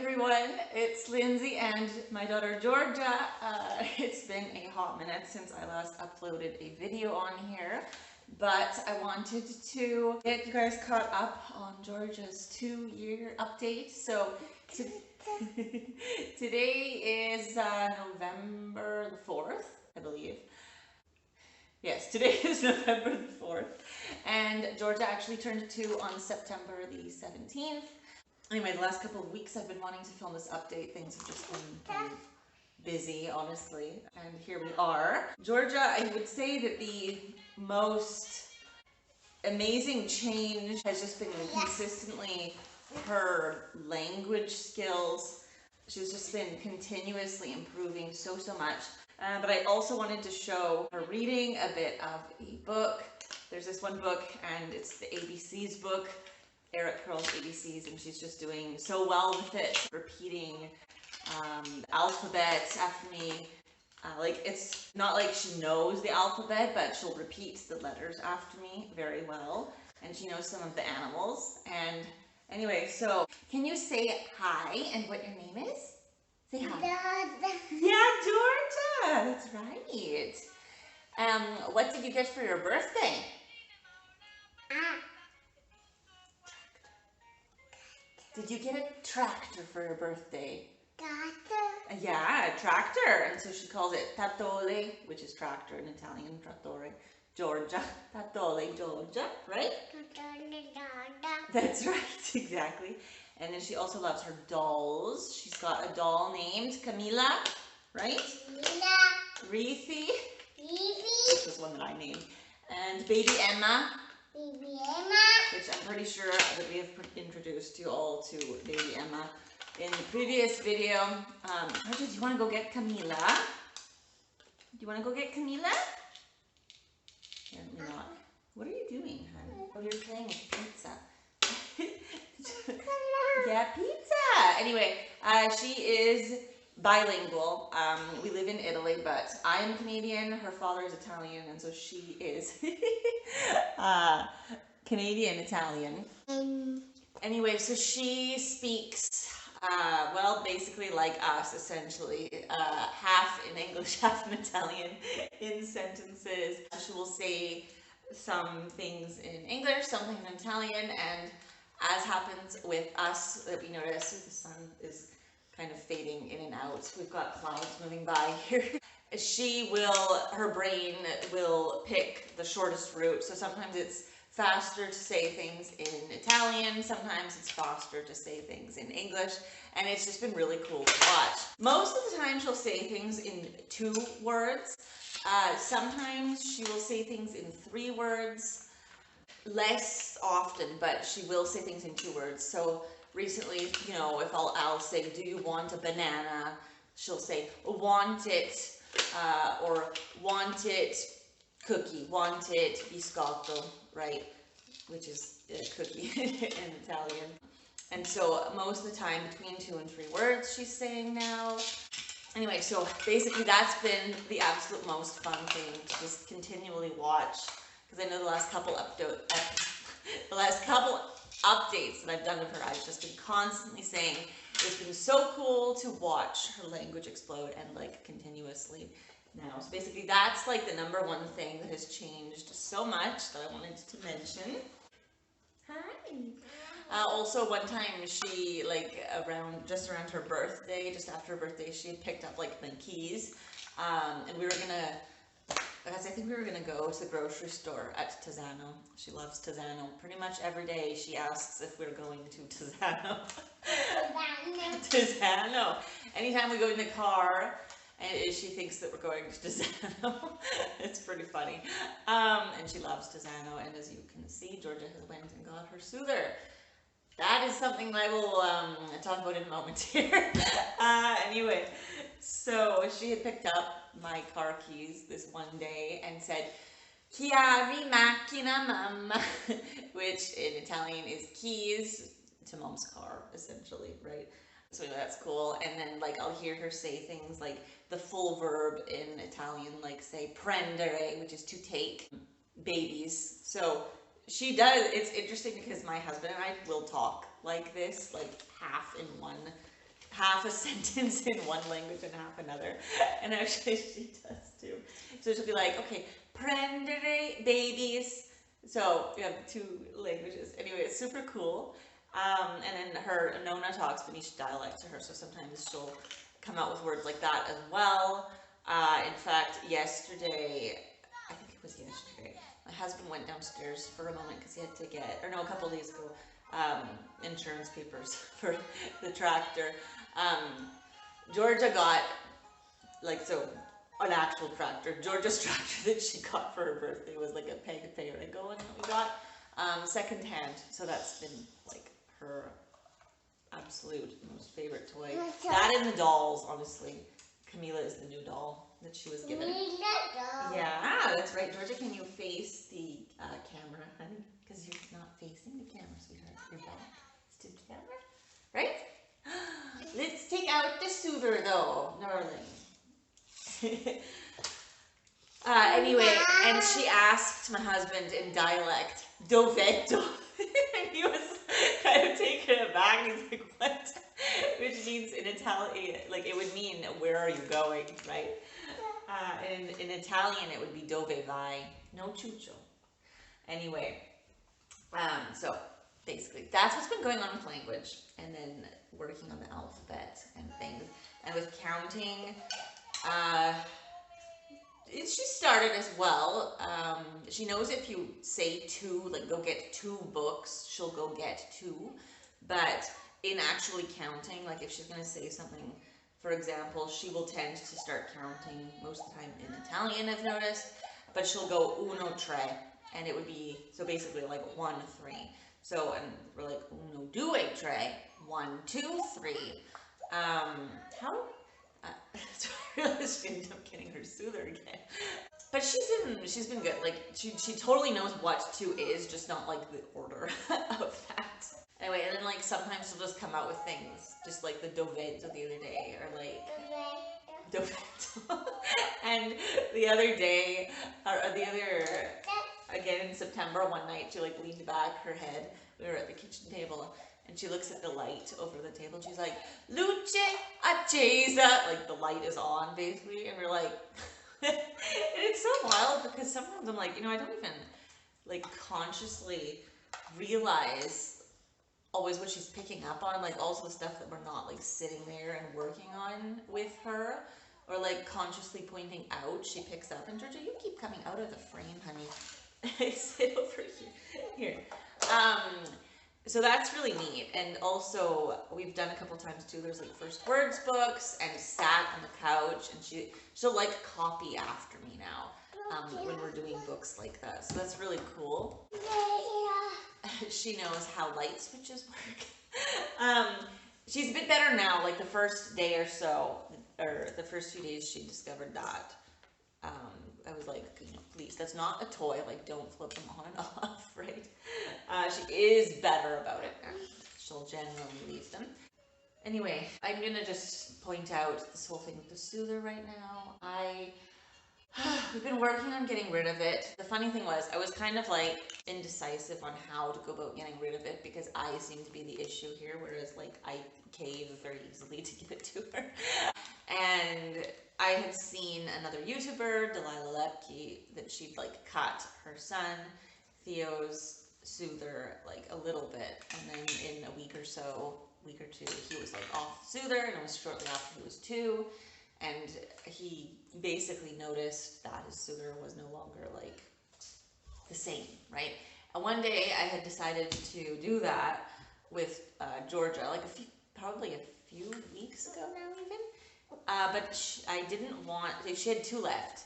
everyone, it's Lindsay and my daughter Georgia. It's been a hot minute since I last uploaded a video on here, but I wanted to get you guys caught up on Georgia's 2-year update. So today is November the 4th, I believe. Yes, today is November the 4th, and Georgia actually turned 2 on September the 17th. Anyway, the last couple of weeks I've been wanting to film this update. Things have just been kind of busy, honestly, and here we are. Georgia, I would say that the most amazing change has just been consistently her language skills. She's just been continuously improving so much. But I also wanted to show her reading a bit of a book. There's this one book, and it's the ABCs book, Eric Pearl's ABCs, and she's just doing so well with it, repeating the alphabet after me. Like, it's not like she knows the alphabet, but she'll repeat the letters after me very well, and she knows some of the animals. And anyway, so can you say hi and what your name is? Say hi. Yeah, Georgia, that's right. What did you get for your birthday? Did you get a tractor for your birthday? Tractor? Yeah, a tractor. And so she calls it tatole, which is tractor in Italian, trattore. Giorgia, tatole, Giorgia, right? That's right, exactly. And then she also loves her dolls. She's got a doll named Camila, right? Camila. Reethi. This was one that I named. And baby Emma. Baby Emma. Which I'm pretty sure that we have introduced you all to baby Emma in the previous video. Georgia, do you want to go get Camila? Do you want to go get Camila? Apparently not. What are you doing, hon? Oh, you're playing with pizza. Yeah, pizza! Anyway, she is bilingual. We live in Italy, but I'm Canadian, her father is Italian, and so she is Canadian-Italian. Anyway, so she speaks, well, basically like us, essentially, half in English, half in Italian in sentences. She will say some things in English, some things in Italian, and as happens with us, that we notice the sun is kind of fading in and out. We've got clouds moving by here. Her brain will pick the shortest route. So sometimes it's faster to say things in Italian, sometimes it's faster to say things in English, and it's just been really cool to watch. Most of the time she'll say things in 2 words. Sometimes she will say things in 3 words. Less often, but she will say things in 2 words. So recently, you know, if I'll say, do you want a banana? She'll say, want it, or want it cookie, want it biscotto, right? Which is a cookie in Italian. And so most of the time, between 2 and 3 words she's saying now. Anyway, so basically that's been the absolute most fun thing to just continually watch. Because I know the last couple updates that I've done with her, I've just been constantly saying it's been so cool to watch her language explode, and like continuously now. So basically that's like the #1 thing that has changed so much that I wanted to mention. Hi. Also, one time she, like, just around her birthday, just after her birthday, she had picked up like my keys, and we were gonna. Because I think we were going to go to the grocery store at Tisano. She loves Tisano. Pretty much every day she asks if we're going to Tisano. Tisano. Anytime we go in the car, and she thinks that we're going to Tisano. It's pretty funny. And she loves Tisano. And as you can see, Georgia has went and got her soother. That is something that I will talk about in a moment here. Anyway, so she had picked up my car keys this one day and said, "Chiavi macchina mamma," which in Italian is keys to mom's car, essentially, right? So that's cool. And then, like, I'll hear her say things like the full verb in Italian, like say prendere, which is to take babies. So she does. It's interesting because my husband and I will talk like this, like half in one half a sentence in one language and half another. And actually she does too. So she'll be like, okay, prendere babies. So we have two languages. Anyway, it's super cool. And then her Nona talks Venetian dialect to her, so sometimes she'll come out with words like that as well. In fact, yesterday, I think it was yesterday, my husband went downstairs for a moment because he had to get, or no, a couple of days ago, insurance papers for the tractor. Giorgia got, like, so an actual tractor. Giorgia's tractor that she got for her birthday was like a Pego one that we got, second hand. So that's been like her absolute most favorite toy. That and the dolls, honestly. Camila is the new doll that she was given. Yeah, that's right. Giorgia, can you face the camera, honey? Because you're not facing the camera, sweetheart. Your back is to the camera, right? Let's take out the soother, though, darling. Anyway, and she asked my husband in dialect, "Dovetto," and he was kind of taken aback. He's like, "What?" Which means in Italian, like it would mean, "Where are you going?" Right? In Italian, it would be "Dove vai?" No chucho. Anyway, so basically, that's what's been going on with language, and then working on the alphabet and things, and with counting. She started as well. She knows if you say two, like go get 2 books, she'll go get 2. But in actually counting, like if she's going to say something, for example, she will tend to start counting most of the time in Italian, I've noticed. But she'll go uno tre, and it would be, so basically like 1, 3. So, and we're like uno due tre, 1, 2, 3. How? So I realized she ended up getting her soother again. But she's been good. Like she totally knows what 2 is, just not like the order of that. Anyway, and then like sometimes she'll just come out with things, just like the dovetto the other day, or like dovetto. And the other day, or the other, again in September, one night she like leaned back her head. We were at the kitchen table. And she looks at the light over the table and she's like, "Luce accesa." Like the light is on basically. And we're like, and it's so wild because sometimes I'm like, I don't even like consciously realize always what she's picking up on. Like also the stuff that we're not like sitting there and working on with her or like consciously pointing out, she picks up. And Giorgia, you keep coming out of the frame, honey. Sit over here. So that's really neat. And also we've done a couple times too, there's like first words books and sat on the couch and she'll like copy after me now when we're doing books like that. So that's really cool. She knows how light switches work. She's a bit better now, like the first day or so, or the first few days she discovered that. I was like, please, that's not a toy, like don't flip them on and off, right? She is better about it now. She'll generally leave them. Anyway, I'm gonna just point out this whole thing with the soother right now. We've been working on getting rid of it. The funny thing was, I was kind of like indecisive on how to go about getting rid of it because I seem to be the issue here, whereas like I cave very easily to give it to her. And I had seen another YouTuber, Delilah Lepke, that she'd like cut her son, Theo's soother, like a little bit. And then in a week or two, he was like off soother, and it was shortly after he was 2. And he basically noticed that his soother was no longer like the same, right? And one day I had decided to do that with Giorgia, like probably a few weeks ago now even. But I didn't want, she had 2 left.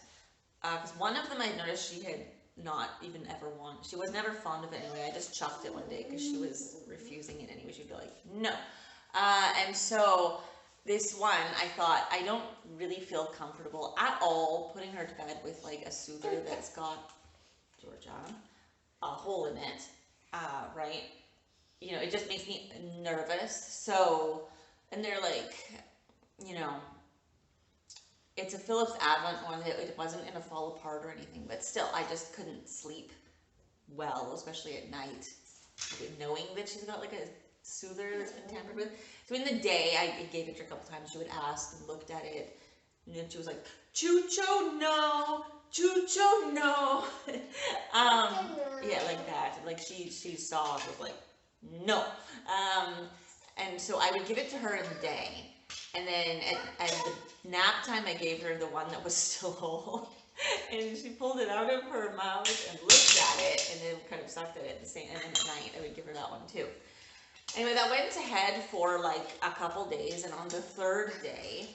Because one of them I noticed she had not even ever wanted, she was never fond of it anyway. I just chucked it one day because she was refusing it anyway. She'd be like, no. And so this one, I thought, I don't really feel comfortable at all putting her to bed with like a soother that's got, Giorgia, a hole in it, right? It just makes me nervous. So, and they're like, it's a Philips Advent one. It wasn't in a fall apart or anything, but still, I just couldn't sleep well, especially at night, knowing that she's got like a soother that's been tampered with. So in the day, I gave it to her a couple times. She would ask and looked at it, and then she was like, Chucho, no, Chucho, no. Yeah, like that. Like she saw it was like, no. And so I would give it to her in the day. And then at the nap time, I gave her the one that was still whole. And she pulled it out of her mouth and looked at it, and then kind of sucked at it the same. And then at night, I would give her that one too. Anyway, that went ahead for like a couple days, and on the third day,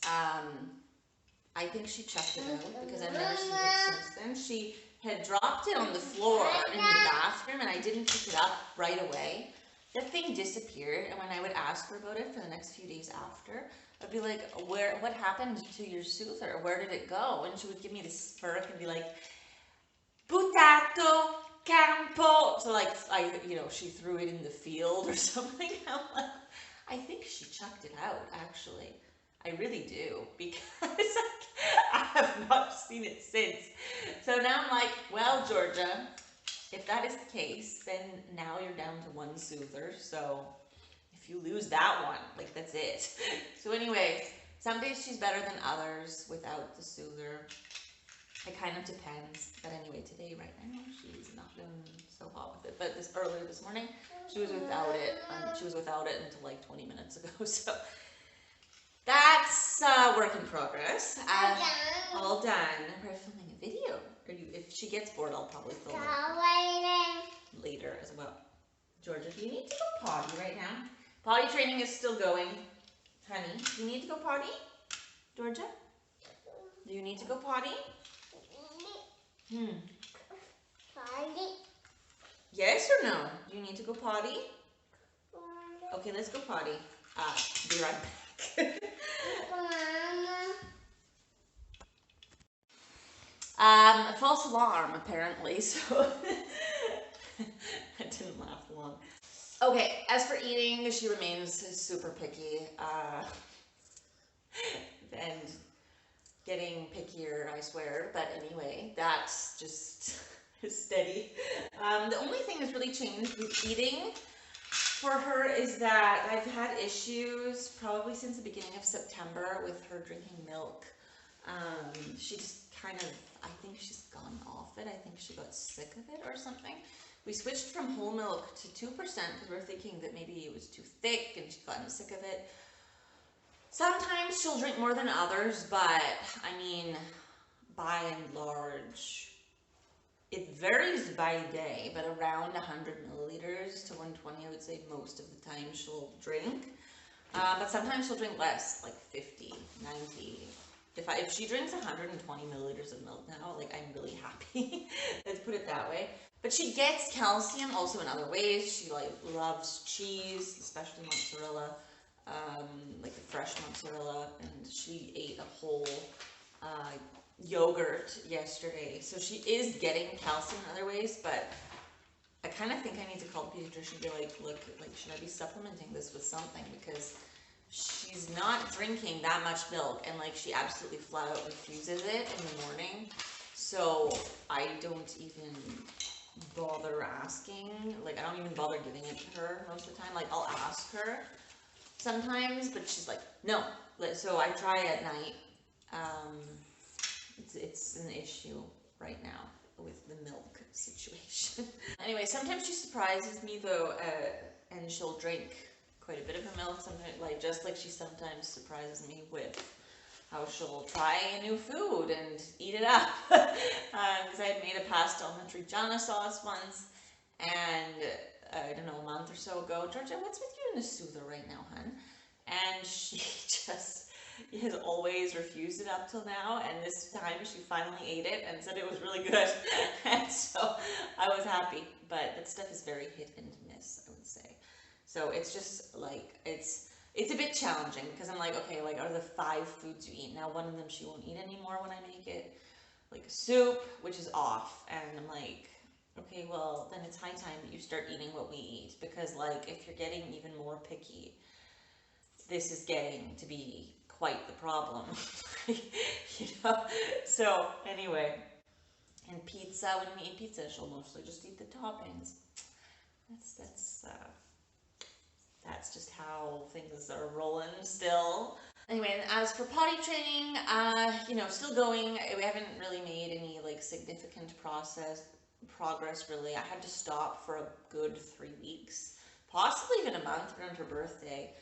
I think she chucked it out because I've never seen it since then. She had dropped it on the floor in the bathroom, and I didn't pick it up right away. The thing disappeared, and when I would ask her about it for the next few days after, I'd be like, what happened to your soother? Where did it go? And she would give me this smirk and be like, buttato campo. So like, she threw it in the field or something. I'm like, I think she chucked it out, actually. I really do, because I have not seen it since. So now I'm like, well, Georgia, if that is the case, then now you're down to one soother. So if you lose that one, like, that's it. So anyway, some days she's better than others without the soother. It kind of depends. But anyway, today, right now, she's not been so hot with it. But earlier this morning, she was without it. She was without it until like 20 minutes ago. So that's work in progress. All done. We're filming a video. If she gets bored, I'll probably film it later as well. Georgia, do you need to go potty right now? Potty training is still going. Honey, do you need to go potty? Georgia? Do you need to go potty? Potty. Yes or no? Do you need to go potty? Okay, let's go potty. Be right back. False alarm, apparently, so I didn't laugh long. Okay, as for eating, she remains super picky, and getting pickier, I swear, but anyway, that's just steady. The only thing that's really changed with eating for her is that I've had issues probably since the beginning of September with her drinking milk. She just kind of, I think she's gone off it. I think she got sick of it or something. We switched from whole milk to 2% because we were thinking that maybe it was too thick and she'd gotten sick of it. Sometimes she'll drink more than others, but I mean, by and large, it varies by day, but around 100 milliliters to 120, I would say most of the time she'll drink. But sometimes she'll drink less, like 50, 90. If she drinks 120 milliliters of milk now, like, I'm really happy. Let's put it that way. But she gets calcium also in other ways. She like loves cheese, especially mozzarella, like the fresh mozzarella, and she ate a whole yogurt yesterday. So she is getting calcium in other ways, but I kind of think I need to call the pediatrician and be like, look, like, should I be supplementing this with something? Because she's not drinking that much milk, and like, she absolutely flat out refuses it in the morning. So I don't even bother asking. Like, I don't even bother giving it to her most of the time. Like, I'll ask her sometimes, but she's like, no. So I try at night. It's an issue right now with the milk situation. Anyway, sometimes she surprises me though, and she'll drink quite a bit of her milk. Sometimes, like, just like she sometimes surprises me with how she'll try a new food and eat it up. Because I had made a pasta al matriciana sauce once, and I don't know, a month or so ago, Georgia, what's with you in the soother right now, hun? And she just has always refused it up till now, and this time she finally ate it and said it was really good. And so I was happy, but that stuff is very hit and miss, I would say. So it's just like, it's a bit challenging because I'm like, okay, like, are the 5 foods you eat? Now one of them she won't eat anymore when I make it, like a soup, which is off, and I'm like, okay, well, then it's high time that you start eating what we eat, because like, if you're getting even more picky, this is getting to be quite the problem. You know? So anyway, and pizza, when we eat pizza, she'll mostly just eat the toppings. that's just how things are rolling still. Anyway, and as for potty training, still going. We haven't really made any like significant progress really. I had to stop for a good 3 weeks, possibly even a month around her birthday,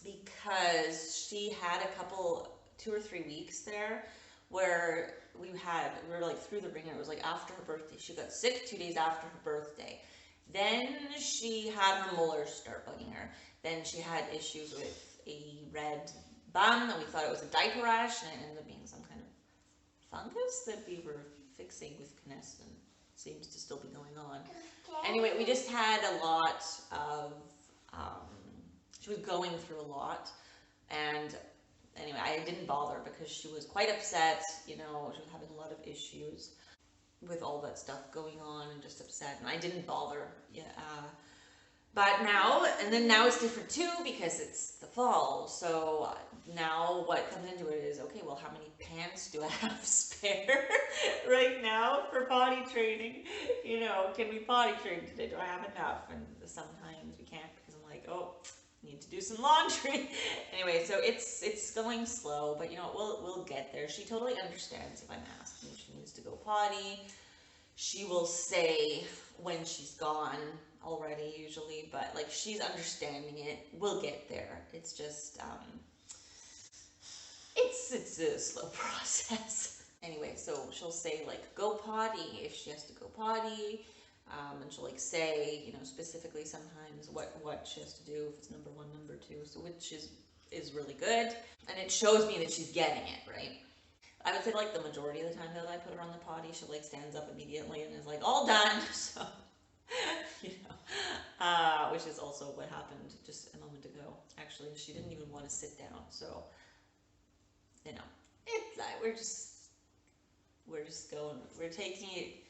because she had a couple, 2 or 3 weeks there where we were like through the ringer. It was like after her birthday. She got sick 2 days after her birthday. Then she had her molars start bugging her. Then she had issues with a red bum, and we thought it was a diaper rash, and it ended up being some kind of fungus that we were fixing with Kness, and seems to still be going on. Anyway, we just had a lot of, she was going through a lot, and anyway, I didn't bother because she was quite upset, she was having a lot of issues with all that stuff going on and just upset, and I didn't bother. But now it's different too because it's the fall. So now what comes into it is, okay, well, how many pants do I have spare right now for potty training? Can we potty train today? Do I have enough? And sometimes we can't because I'm like, oh, need to do some laundry. Anyway, so it's going slow, but we'll get there. She totally understands if I'm asking if she needs to go potty. She will say when she's gone already usually, but like she's understanding it. We'll get there. It's just it's a slow process. Anyway, so she'll say like go potty if she has to go potty. And she'll like say, specifically sometimes what she has to do if it's number 1, number 2, so which is really good, and it shows me that she's getting it, right? I would say like the majority of the time that I put her on the potty, she like stands up immediately and is like all done. So, which is also what happened just a moment ago. Actually, she didn't even want to sit down. So, it's like we're just going. We're taking it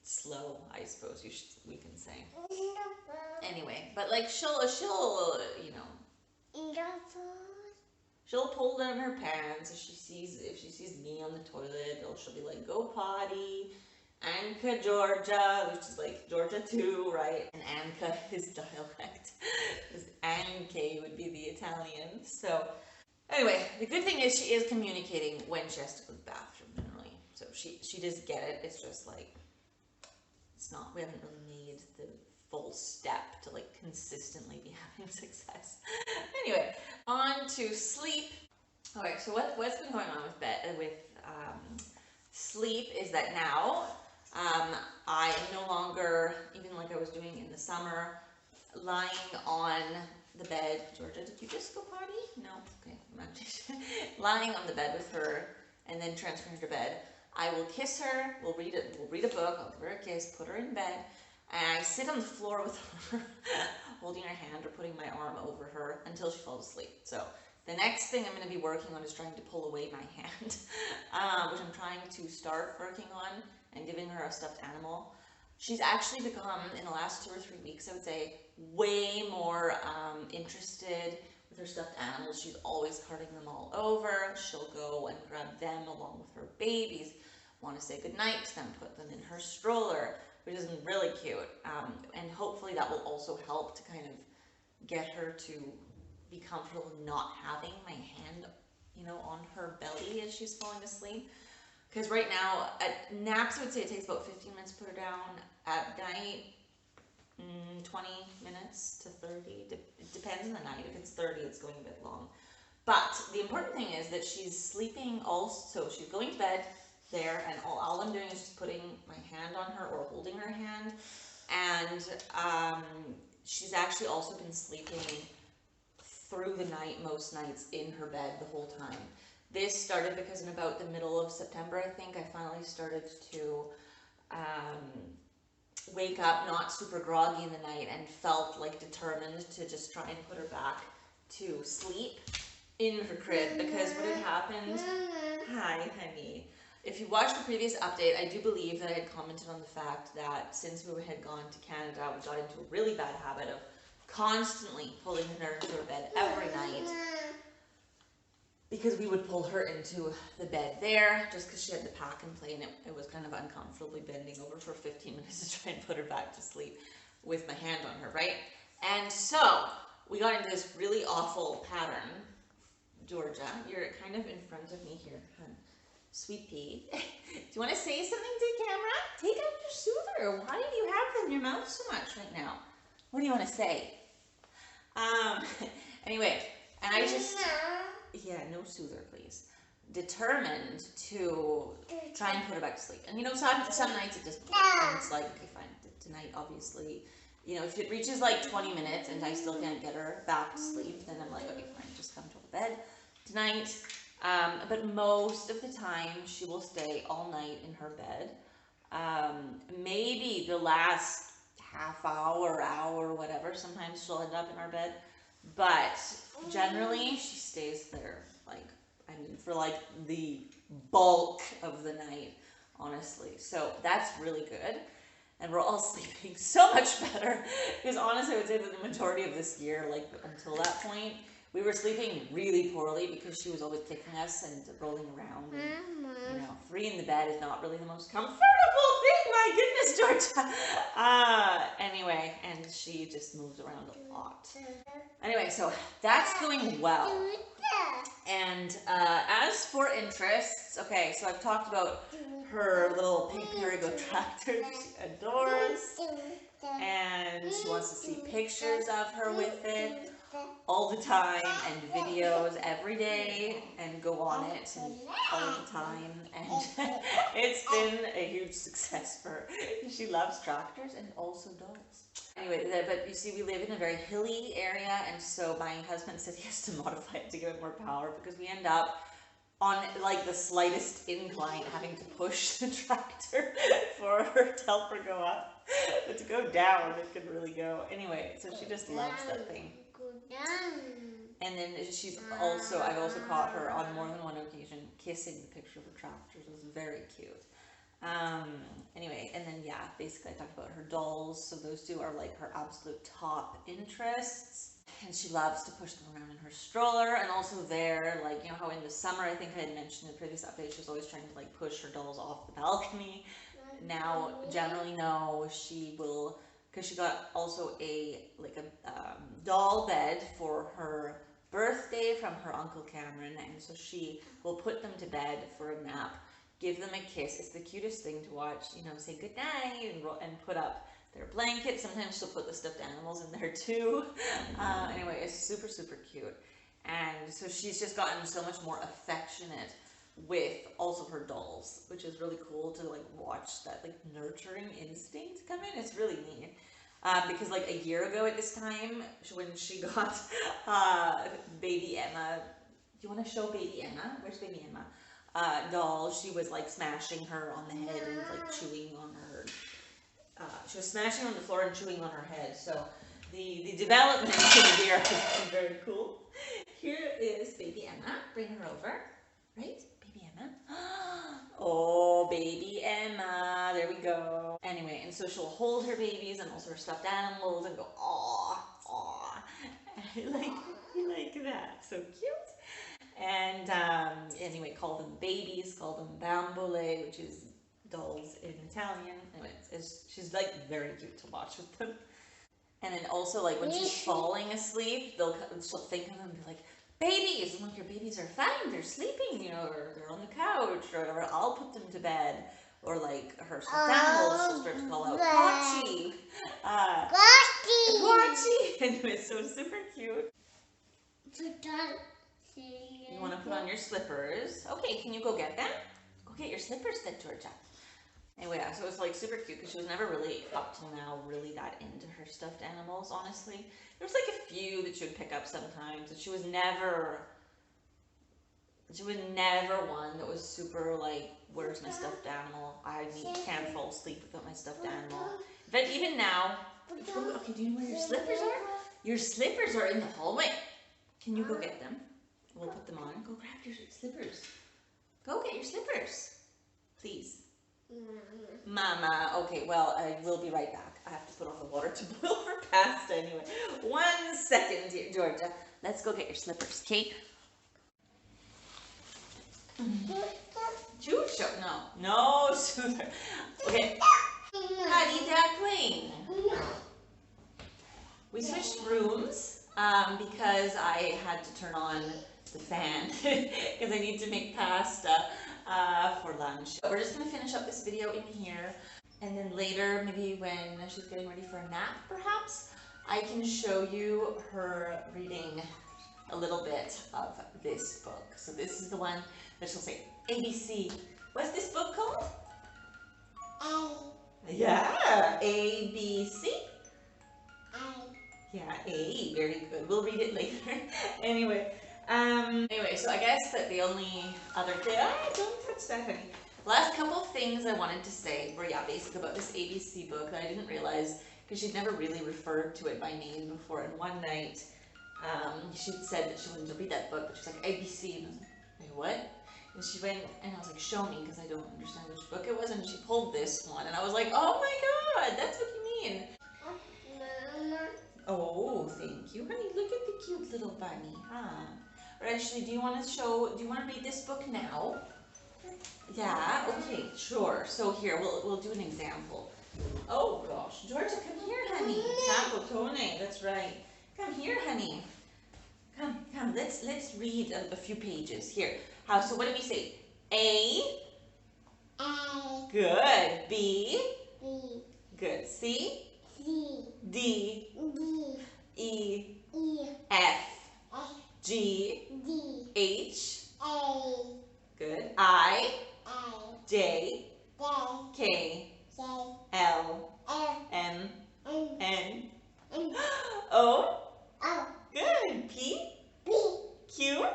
slow, I suppose we can say. Anyway, but like she'll she'll pull down her pants if she sees me on the toilet, or she'll be like, go potty. Anka Giorgia, which is like Georgia too, right? And Anka is dialect, because Anke would be the Italian. So anyway, the good thing is she is communicating when she has to go to the bathroom generally. So she does get it. It's just like we haven't really made the full step to like consistently be having success. Anyway, on to sleep. Okay, so what's been going on with sleep is that now I am no longer, even like I was doing in the summer, lying on the bed. Georgia, did you just go potty? No? Okay, I'm not just lying on the bed with her and then transferring her to bed. I will kiss her, we'll read a book, I'll give her a kiss, put her in bed, and I sit on the floor with her, holding her hand or putting my arm over her until she falls asleep. So the next thing I'm going to be working on is trying to pull away my hand, which I'm trying to start working on, and giving her a stuffed animal. She's actually become, in the last 2 or 3 weeks, I would say, way more interested with her stuffed animals. She's always carting them all over. She'll go and grab them along with her babies, want to say goodnight to them, put them in her stroller, which is really cute. And hopefully that will also help to kind of get her to be comfortable not having my hand, on her belly as she's falling asleep. Because right now, at naps, I would say it takes about 15 minutes to put her down. At night, 20 minutes to 30. It depends on the night. If it's 30, it's going a bit long. But the important thing is that she's sleeping also. She's going to bed there, and all I'm doing is just putting my hand on her or holding her hand. And she's actually also been sleeping through the night, most nights, in her bed the whole time. This started because in about the middle of September, I think, I finally started to wake up not super groggy in the night and felt like determined to just try and put her back to sleep in her crib, because what had happened, hi honey, if you watched the previous update, I do believe that I had commented on the fact that since we had gone to Canada, we got into a really bad habit of constantly pulling her into her bed every night, because we would pull her into the bed there just because she had the pack and play, and it was kind of uncomfortably bending over for 15 minutes to try and put her back to sleep with my hand on her, right? And so we got into this really awful pattern. Georgia, you're kind of in front of me here, hun. Sweet pea. Do you want to say something to camera? Take out your soother. Why do you have them in your mouth so much right now? What do you want to say? Anyway, and I just, yeah, no soother, please. Determined to try and put her back to sleep. And you know, some nights it doesn't work. And it's like, okay, fine. Tonight, obviously, you know, if it reaches like 20 minutes and I still can't get her back to sleep, then I'm like, okay, fine, just come to the bed tonight. But most of the time, she will stay all night in her bed. Maybe the last half hour, whatever, sometimes she'll end up in our bed. But generally, she stays there, like, I mean, for like the bulk of the night, honestly. So that's really good. And we're all sleeping so much better. Because honestly, I would say that the majority of this year, like until that point, we were sleeping really poorly because she was always kicking us and rolling around. And, you know, 3 in the bed is not really the most comfortable thing. My goodness, Georgia. Anyway, and she just moves around a lot. Anyway, so that's going well. And as for interests, okay, so I've talked about her little pink Perigo tractor she adores. And she wants to see pictures of her with it all the time and videos every day and go on it and all the time, and it's been a huge success for her. She loves tractors and also dolls. Anyway, but you see, we live in a very hilly area, and so my husband said he has to modify it to give it more power because we end up on like the slightest incline having to push the tractor for her to help her go up. But to go down, it can really go. Anyway, so she just loves that thing. And then I've also caught her on more than one occasion kissing the picture of her tractors. It was very cute. Anyway, and then yeah, basically I talked about her dolls. So those two are like her absolute top interests. And she loves to push them around in her stroller. And also there, like, you know how in the summer, I think I had mentioned in the previous update, she was always trying to like push her dolls off the balcony. Now, generally, no, she will, because she got also a doll bed for her birthday from her Uncle Cameron, and so she will put them to bed for a nap, give them a kiss. It's the cutest thing to watch, you know, say goodnight and put up their blanket. Sometimes she'll put the stuffed animals in there too. Anyway, it's super, super cute. And so she's just gotten so much more affectionate with also her dolls, which is really cool to like watch that like nurturing instinct come in. It's really neat. Because like a year ago at this time, when she got baby Emma, do you want to show baby Emma? Where's baby Emma? Doll, she was like smashing her on the head and like chewing on her. She was smashing on the floor and chewing on her head. So the development in the year has been very cool. Here is baby Emma. Bring her over. Right? Baby Emma. Oh, baby Emma. There we go. Anyway, and so she'll hold her babies and also her stuffed animals and go, aw, aw. I like that. So cute. And anyway, call them babies, call them bambole, which is dolls in Italian. Anyway, she's like very cute to watch with them. And then also like when she's falling asleep, she'll think of them and be like, babies, and like your babies are fine, they're sleeping, you know, or they're on the couch, or whatever. I'll put them to bed. Or like her stuffed animals, she'll start to call out Quachi. Quachi. Anyway, so super cute. You want to put on your slippers? Okay, can you go get them? Go get your slippers then, Georgia. Anyway, yeah, so it was like super cute because she was never really, up till now, really that into her stuffed animals, honestly. There was like a few that she would pick up sometimes, but she was never one that was super like, where's my stuffed animal? I can't fall asleep without my stuffed animal. But even now, okay, do you know where your slippers are? Your slippers are in the hallway. Can you go get them? We'll put them on. Go grab your slippers. Go get your slippers, please. Mama. Okay, well, I will be right back. I have to put on the water to boil for pasta anyway. 1 second, dear Georgia. Let's go get your slippers, okay? Giorgia, no, soother. Okay. Honey duckling. We switched rooms. because I had to turn on the fan because I need to make pasta for lunch. We're just gonna finish up this video in here, and then later, maybe when she's getting ready for a nap perhaps, I can show you her reading a little bit of this book. So this is the one that she'll say ABC. What's this book called? A. Yeah, ABC. Yeah, A, very good. We'll read it later. Anyway, so I guess that the only other thing, don't touch that, honey. Last couple of things I wanted to say were, yeah, basically about this ABC book that I didn't realize, because she'd never really referred to it by name before. And one night, she'd said that she wanted to read that book, but she's like, ABC, and I was like, what? And she went, and I was like, show me, because I don't understand which book it was, and she pulled this one, and I was like, oh my god, that's what you mean. Oh, thank you, honey. Look at the cute little bunny, huh? Or actually, do you want to read this book now? Yeah, okay, sure. So here, we'll do an example. Oh gosh, Georgia, come here, honey. Capotone, that's right. Come here, honey. Come, let's read a few pages here. So what did we say? A. A. Good. B. B. Good. C. C. D. D. E. E. F. F. G. D. H. A. Good. I. A. J. J. K. J. L. L. M. N. N. N. O. O. Good. P. P. Q.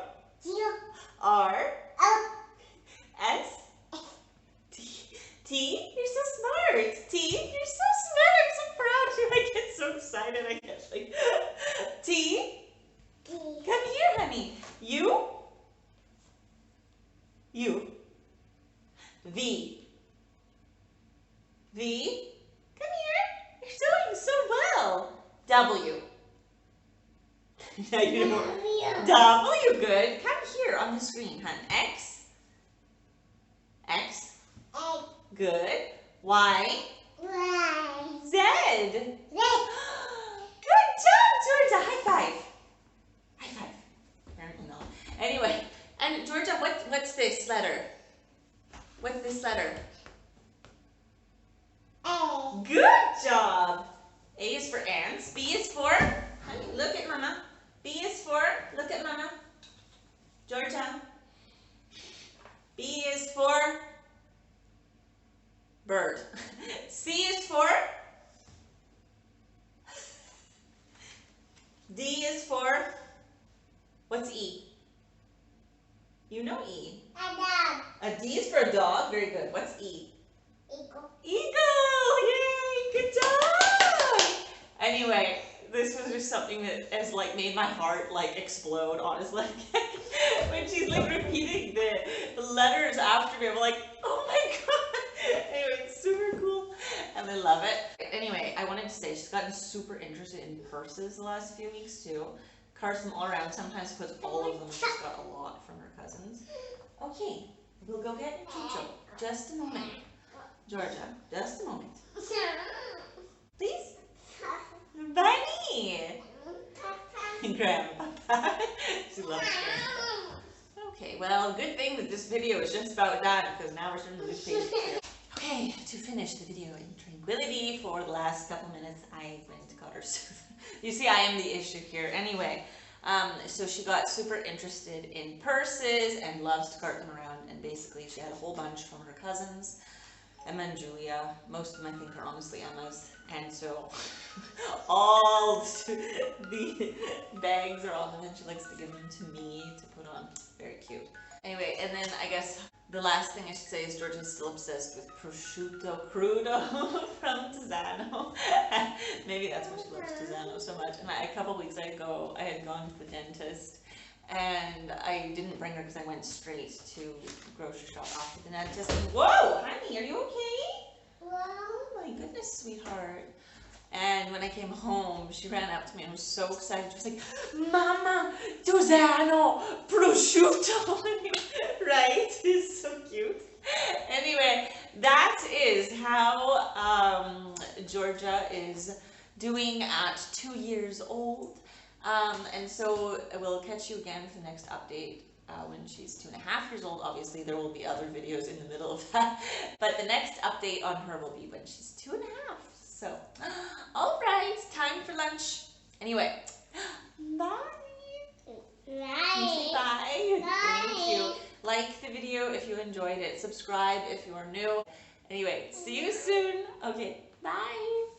Q. R. O. S. T. T. You're so smart. T. You're so smart. I'm so proud of you. I get so excited. I get like T. T. Come here, honey. U. U. V. V. Come here. You're doing so well. W. Now you know. W. Good. Come here on the screen, hon. X. X. A. Good. Y. Y. Z. Z. Good job, Georgia. High five. High five. Apparently not. Anyway, and Georgia, what's this letter? What's this letter? A. Good job. A is for ants. B is for, honey, look at mama. B is for, look at mama. Georgia. B is for bird. C is for, D is for, what's E? You know E. A dog. A D is for a dog. Very good. What's E? Eagle. Eagle! Yay! Good job! Anyway, this was just something that has like made my heart like explode, honestly. When she's like repeating the letters after me, I'm like, oh my god! Anyway, it's super cool and I love it. Anyway, I wanted to say she's gotten super interested in purses the last few weeks too. Carves them all around, sometimes puts all of them. She's got a lot from her cousins. Okay, we'll go get Jojo. Just a moment. Georgia, just a moment. Please? Bunny! Grandpa. She loves Grandpa. Okay, well, good thing that this video is just about done, because now we're starting to lose patience here. Okay, to finish the video in tranquility for the last couple minutes, I went and got her soother. You see, I am the issue here. Anyway, so she got super interested in purses and loves to cart them around, and basically she had a whole bunch from her cousins. Emma and Julia, most of them I think are honestly Emma's, and so all the bags are on them and she likes to give them to me to put on. Very cute. Anyway, and then I guess the last thing I should say is Giorgia's still obsessed with prosciutto crudo from Tisano. Maybe that's why she loves Tisano so much. And a couple weeks ago I had gone to the dentist and I didn't bring her because I went straight to the grocery shop after the dentist. And, whoa, honey, are you okay? Oh my goodness, sweetheart. And when I came home, she ran up to me and was so excited. She was like, Mama, Tisano, prosciutto. Right? It's so cute. Anyway, that is how Giorgia is doing at 2 years old. And so we'll catch you again for the next update when she's 2.5 years old. Obviously, there will be other videos in the middle of that, but the next update on her will be when she's 2.5. So, all right, time for lunch. Anyway, bye. Bye. Bye. Bye. Thank you. Like the video if you enjoyed it. Subscribe if you are new. Anyway, see you soon. Okay, bye.